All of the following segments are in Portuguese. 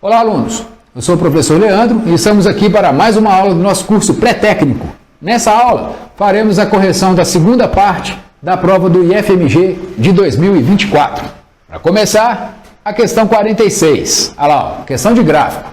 Olá, alunos! Eu sou o professor Leandro e estamos aqui para mais uma aula do nosso curso pré-técnico. Nessa aula, faremos a correção da segunda parte da prova do IFMG de 2024. Para começar, a questão 46. Olha lá, questão de gráfico.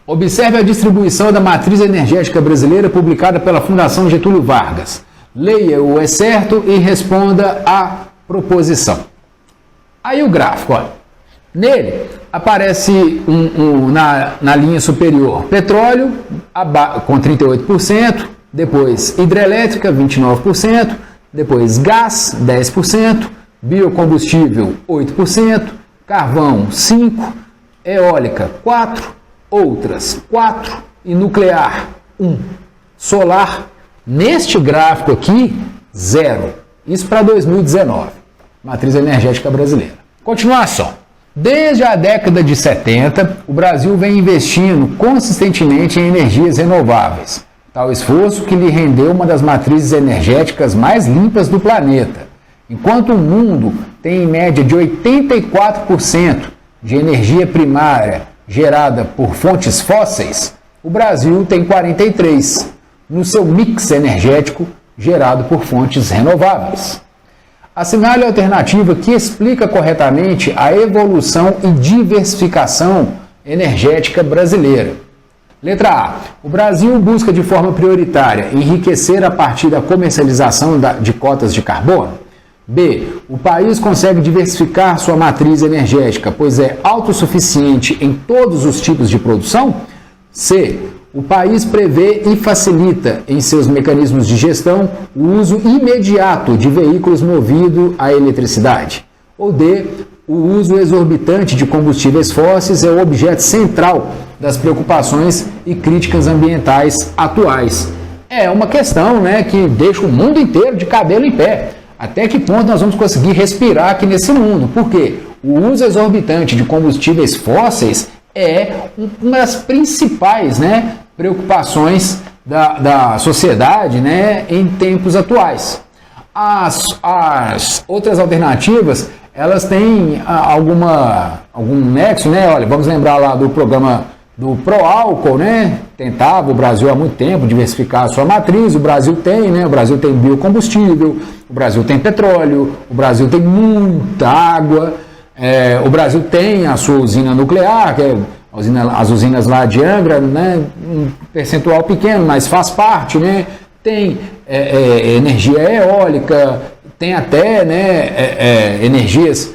Observe a distribuição da matriz energética brasileira publicada pela Fundação Getúlio Vargas. Leia o é certo e responda a proposição. Aí o gráfico, olha. Nele aparece na linha superior petróleo com 38%, depois hidrelétrica 29%, depois gás 10%, biocombustível 8%, carvão 5%, eólica 4%, outras 4% e nuclear 1%. Solar, neste gráfico aqui, 0%. Isso para 2019, matriz energética brasileira. Continuação. Desde a década de 70, o Brasil vem investindo consistentemente em energias renováveis. Tal esforço que lhe rendeu uma das matrizes energéticas mais limpas do planeta. Enquanto o mundo tem em média de 84% de energia primária gerada por fontes fósseis, o Brasil tem 43% no seu mix energético gerado por fontes renováveis. Assinale a alternativa que explica corretamente a evolução e diversificação energética brasileira. Letra A. O Brasil busca de forma prioritária enriquecer a partir da comercialização de cotas de carbono. B. O país consegue diversificar sua matriz energética, pois é autossuficiente em todos os tipos de produção. C. O país prevê e facilita em seus mecanismos de gestão o uso imediato de veículos movidos a eletricidade. Ou D. O uso exorbitante de combustíveis fósseis é o objeto central das preocupações e críticas ambientais atuais. É uma questão, que deixa o mundo inteiro de cabelo em pé. Até que ponto nós vamos conseguir respirar aqui nesse mundo? Porque o uso exorbitante de combustíveis fósseis é uma das principais preocupações da sociedade em tempos atuais. As outras alternativas, elas têm algum nexo, Olha, vamos lembrar lá do programa do Proálcool, Tentava o Brasil há muito tempo diversificar a sua matriz, o Brasil tem, O Brasil tem biocombustível, o Brasil tem petróleo, o Brasil tem muita água, o Brasil tem a sua usina nuclear, que é as usinas lá de Angra, um percentual pequeno, mas faz parte, Tem energia eólica, tem até energias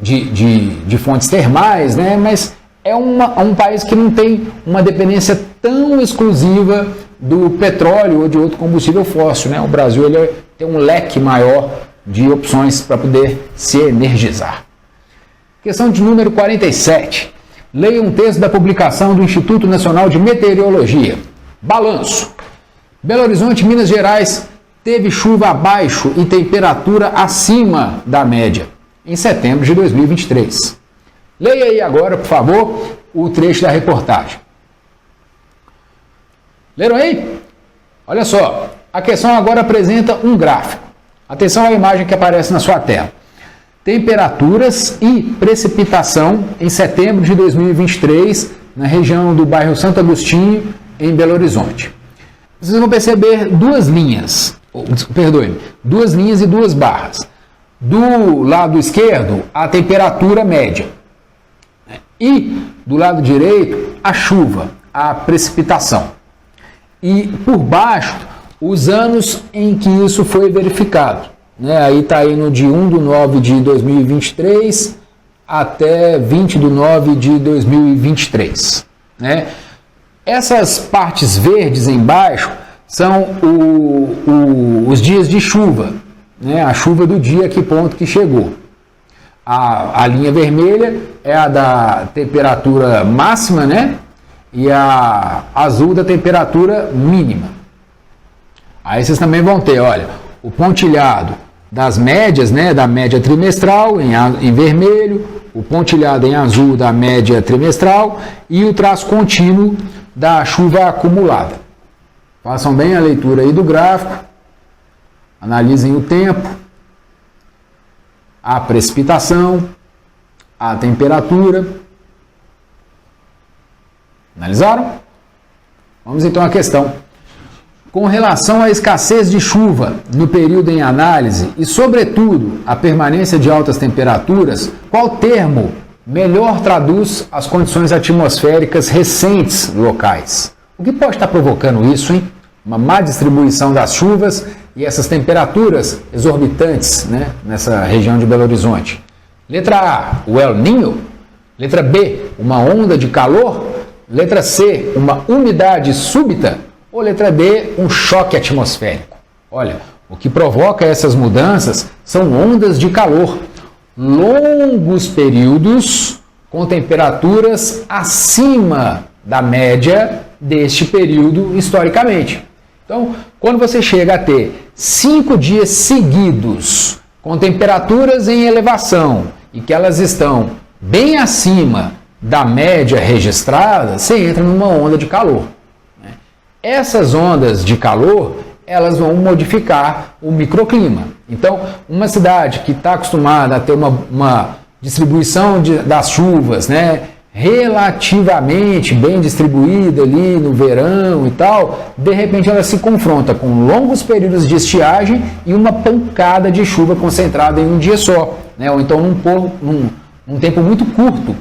de fontes termais, Mas é um país que não tem uma dependência tão exclusiva do petróleo ou de outro combustível fóssil, O Brasil tem um leque maior de opções para poder se energizar. Questão de número 47. Leia um texto da publicação do Instituto Nacional de Meteorologia. Balanço. Belo Horizonte, Minas Gerais, teve chuva abaixo e temperatura acima da média em setembro de 2023. Leia aí agora, por favor, o trecho da reportagem. Leram aí? Olha só, a questão agora apresenta um gráfico. Atenção à imagem que aparece na sua tela. Temperaturas e precipitação em setembro de 2023 na região do bairro Santo Agostinho, em Belo Horizonte. Vocês vão perceber duas linhas e duas barras. Do lado esquerdo, a temperatura média. E do lado direito, a chuva, a precipitação. E por baixo, os anos em que isso foi verificado. Aí está indo de 1/9 de 2023 até 20/9 de 2023. Essas partes verdes embaixo são os dias de chuva, a chuva do dia, que ponto que chegou. A linha vermelha é a da temperatura máxima, e a azul da temperatura mínima. Aí vocês também vão ter, olha, o pontilhado das médias, da média trimestral em vermelho, o pontilhado em azul da média trimestral e o traço contínuo da chuva acumulada. Façam bem a leitura aí do gráfico, analisem o tempo, a precipitação, a temperatura Analisaram? Vamos então à questão. Com relação à escassez de chuva no período em análise e, sobretudo, a permanência de altas temperaturas, qual termo melhor traduz as condições atmosféricas recentes locais? O que pode estar provocando isso, hein? Uma má distribuição das chuvas e essas temperaturas exorbitantes, né, nessa região de Belo Horizonte. Letra A, o El Niño. Letra B, uma onda de calor. Letra C, uma umidade súbita. Ou letra D, um choque atmosférico. Olha, o que provoca essas mudanças são ondas de calor, longos períodos com temperaturas acima da média deste período historicamente. Então, quando você chega a ter 5 dias seguidos com temperaturas em elevação e que elas estão bem acima da média registrada, você entra numa onda de calor. Essas ondas de calor, elas vão modificar o microclima. Então, uma cidade que está acostumada a ter uma distribuição das chuvas, né, relativamente bem distribuída ali no verão e tal, de repente ela se confronta com longos períodos de estiagem e uma pancada de chuva concentrada em um dia só, né, ou então num tempo muito curto.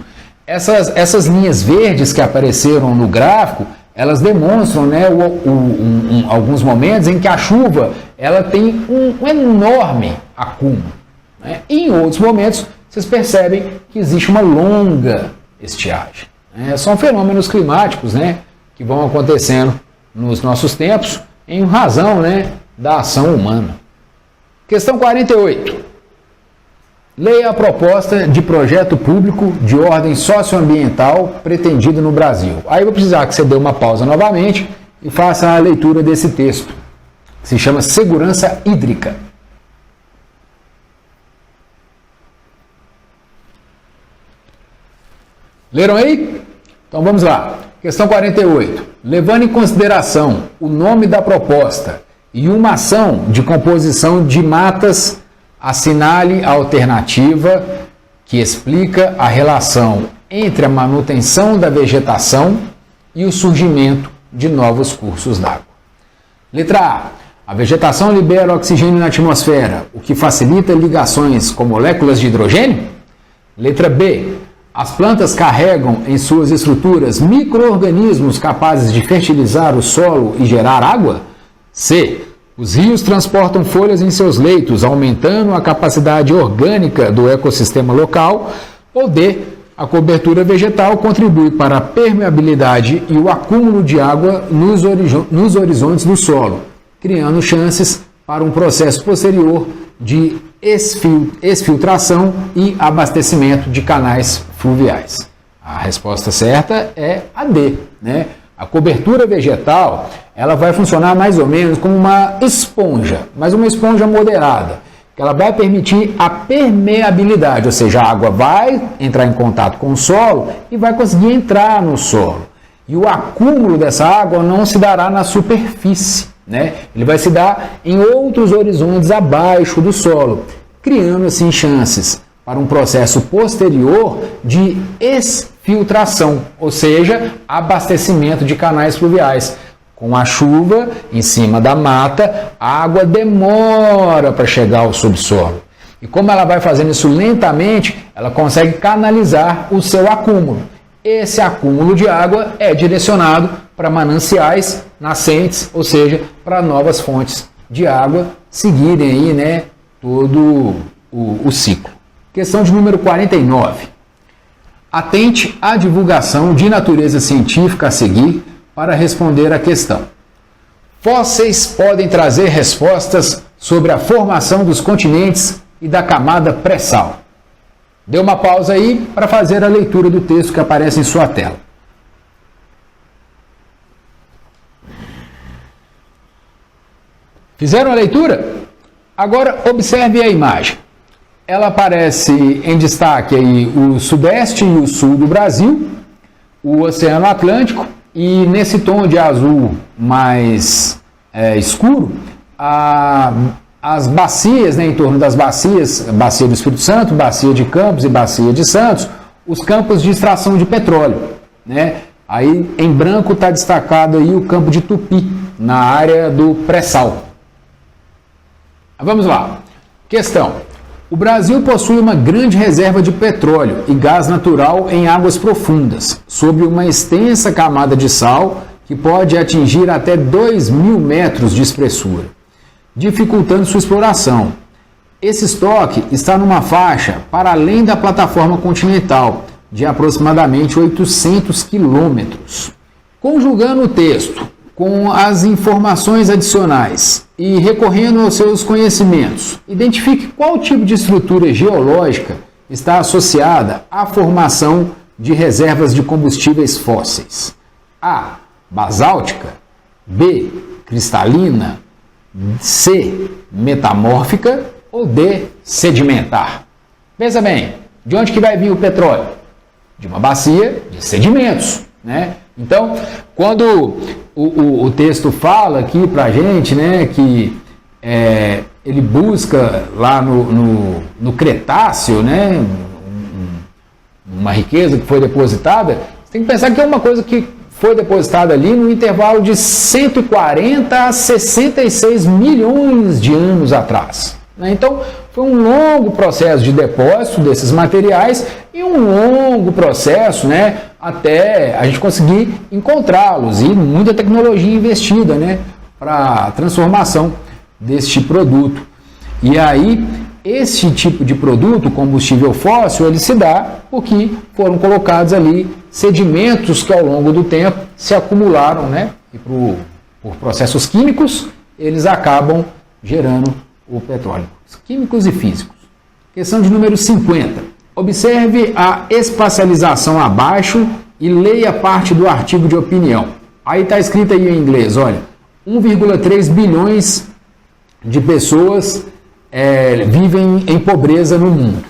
Essas linhas verdes que apareceram no gráfico, elas demonstram, né, alguns momentos em que a chuva ela tem um enorme acúmulo, né? E em outros momentos vocês percebem que existe uma longa estiagem. São fenômenos climáticos, né, que vão acontecendo nos nossos tempos em razão, né, da ação humana. Questão 48. Leia a proposta de projeto público de ordem socioambiental pretendido no Brasil. Aí eu vou precisar que você dê uma pausa novamente e faça a leitura desse texto, que se chama Segurança Hídrica. Leram aí? Então vamos lá. Questão 48. Levando em consideração o nome da proposta e uma ação de composição de matas, assinale a alternativa que explica a relação entre a manutenção da vegetação e o surgimento de novos cursos d'água. Letra A. A vegetação libera oxigênio na atmosfera, o que facilita ligações com moléculas de hidrogênio? Letra B. As plantas carregam em suas estruturas micro-organismos capazes de fertilizar o solo e gerar água? C. Os rios transportam folhas em seus leitos, aumentando a capacidade orgânica do ecossistema local. Ou D. A cobertura vegetal contribui para a permeabilidade e o acúmulo de água nos horizontes do solo, criando chances para um processo posterior de exfiltração e abastecimento de canais fluviais. A resposta certa é a D, né? A cobertura vegetal, ela vai funcionar mais ou menos como uma esponja, mas uma esponja moderada, que ela vai permitir a permeabilidade, ou seja, a água vai entrar em contato com o solo e vai conseguir entrar no solo. E o acúmulo dessa água não se dará na superfície, né? Ele vai se dar em outros horizontes abaixo do solo, criando assim chances para um processo posterior de exfiltração, ou seja, abastecimento de canais fluviais. Com a chuva em cima da mata, a água demora para chegar ao subsolo. E como ela vai fazendo isso lentamente, ela consegue canalizar o seu acúmulo. Esse acúmulo de água é direcionado para mananciais nascentes, ou seja, para novas fontes de água seguirem aí, né, todo o ciclo. Questão de número 49. Atente à divulgação de natureza científica a seguir para responder à questão. Fósseis podem trazer respostas sobre a formação dos continentes e da camada pré-sal. Dê uma pausa aí para fazer a leitura do texto que aparece em sua tela. Fizeram a leitura? Agora observe a imagem. Ela aparece em destaque aí o sudeste e o sul do Brasil, o Oceano Atlântico, e nesse tom de azul mais escuro, as bacias, né, em torno das bacias, bacia do Espírito Santo, bacia de Campos e bacia de Santos, os campos de extração de petróleo, né? Aí em branco está destacado aí o campo de Tupi, na área do pré-sal. Vamos lá. Questão. O Brasil possui uma grande reserva de petróleo e gás natural em águas profundas, sob uma extensa camada de sal que pode atingir até 2.000 metros de espessura, dificultando sua exploração. Esse estoque está numa faixa para além da plataforma continental, de aproximadamente 800 quilômetros. Conjugando o texto com as informações adicionais e recorrendo aos seus conhecimentos, identifique qual tipo de estrutura geológica está associada à formação de reservas de combustíveis fósseis. A. Basáltica. B. Cristalina. C. Metamórfica. Ou D. Sedimentar. Pensa bem, de onde que vai vir o petróleo? De uma bacia de sedimentos, né? Então, quando o texto fala aqui para a gente, né, que ele busca lá no Cretáceo, né, uma riqueza que foi depositada, você tem que pensar que é uma coisa que foi depositada ali no intervalo de 140 a 66 milhões de anos atrás. Né? Então, foi um longo processo de depósito desses materiais e um longo processo, né, até a gente conseguir encontrá-los, e muita tecnologia investida, né, para a transformação deste produto. E aí, esse tipo de produto, combustível fóssil, ele se dá porque foram colocados ali sedimentos que ao longo do tempo se acumularam, né, e por processos químicos, eles acabam gerando o petróleo. Químicos e físicos. Questão de número 50. Observe a espacialização abaixo e leia parte do artigo de opinião. Aí está escrito aí em inglês, olha, 1,3 bilhões de pessoas vivem em pobreza no mundo.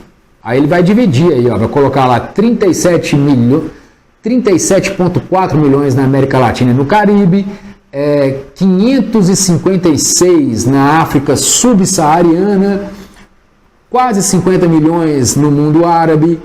Aí ele vai dividir aí, ó, vai colocar lá 37,4 milhões na América Latina e no Caribe, 556 na África subsaariana, quase 50 milhões no mundo árabe,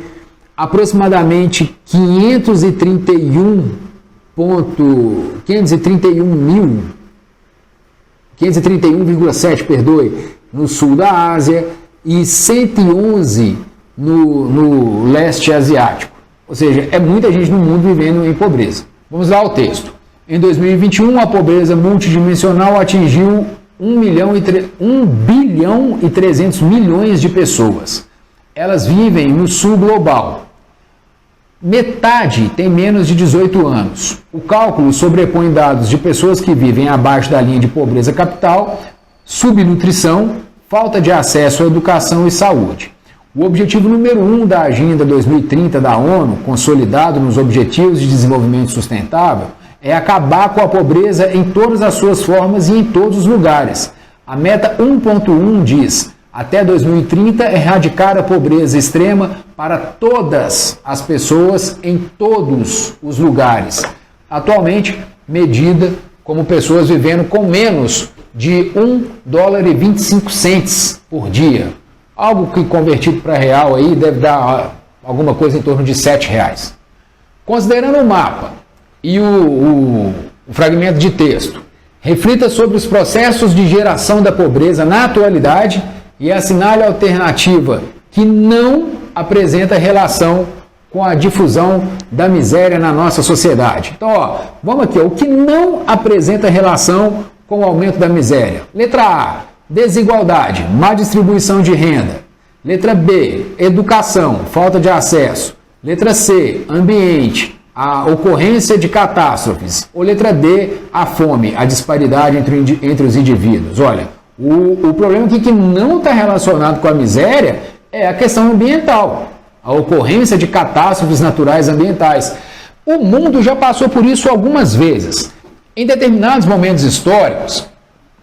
aproximadamente 531,7, no sul da Ásia e 111 no leste asiático. Ou seja, é muita gente no mundo vivendo em pobreza. Vamos lá ao texto. Em 2021, a pobreza multidimensional atingiu 1 bilhão e 300 milhões de pessoas. Elas vivem no sul global. Metade tem menos de 18 anos. O cálculo sobrepõe dados de pessoas que vivem abaixo da linha de pobreza capital, subnutrição, falta de acesso à educação e saúde. O objetivo número 1 da Agenda 2030 da ONU, consolidado nos Objetivos de Desenvolvimento Sustentável, é acabar com a pobreza em todas as suas formas e em todos os lugares. A meta 1.1 diz, até 2030, erradicar a pobreza extrema para todas as pessoas em todos os lugares. Atualmente, medida como pessoas vivendo com menos de $1,25 por dia. Algo que convertido para real aí deve dar alguma coisa em torno de R$7. Considerando o mapa e o fragmento de texto, reflita sobre os processos de geração da pobreza na atualidade e assinale a alternativa que não apresenta relação com a difusão da miséria na nossa sociedade. Então, ó, vamos aqui, ó, o que não apresenta relação com o aumento da miséria. Letra A, desigualdade, má distribuição de renda. Letra B, educação, falta de acesso. Letra C, ambiente, a ocorrência de catástrofes. Ou letra D, a fome, a disparidade entre os indivíduos. Olha, o problema aqui que não está relacionado com a miséria é a questão ambiental, a ocorrência de catástrofes naturais ambientais. O mundo já passou por isso algumas vezes. Em determinados momentos históricos,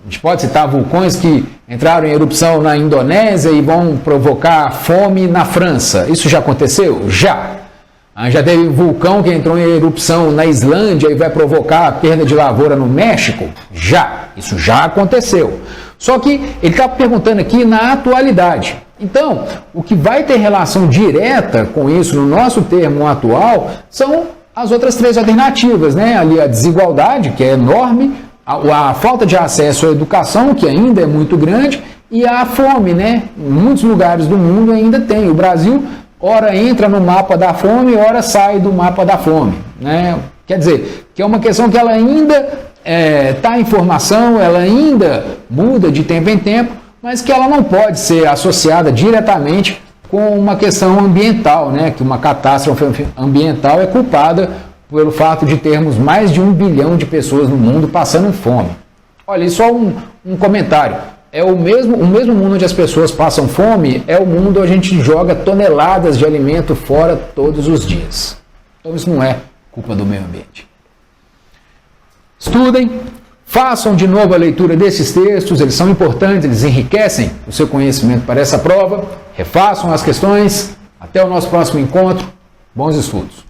a gente pode citar vulcões que entraram em erupção na Indonésia e vão provocar fome na França. Isso já aconteceu? Já. Já teve um vulcão que entrou em erupção na Islândia e vai provocar perda de lavoura no México? Já. Isso já aconteceu. Só que ele está perguntando aqui na atualidade. Então, o que vai ter relação direta com isso no nosso termo atual são as outras três alternativas, né? Ali a desigualdade, que é enorme, a falta de acesso à educação, que ainda é muito grande, e a fome, né? Em muitos lugares do mundo ainda tem. O Brasil, ora entra no mapa da fome, ora sai do mapa da fome, né? Quer dizer, que é uma questão que ela ainda está em formação, ela ainda muda de tempo em tempo, mas que ela não pode ser associada diretamente com uma questão ambiental, né? Que uma catástrofe ambiental é culpada pelo fato de termos mais de 1 bilhão de pessoas no mundo passando fome. Olha, e só um comentário. O mesmo mundo onde as pessoas passam fome é o mundo onde a gente joga toneladas de alimento fora todos os dias. Então isso não é culpa do meio ambiente. Estudem, façam de novo a leitura desses textos, eles são importantes, eles enriquecem o seu conhecimento para essa prova. Refaçam as questões. Até o nosso próximo encontro. Bons estudos.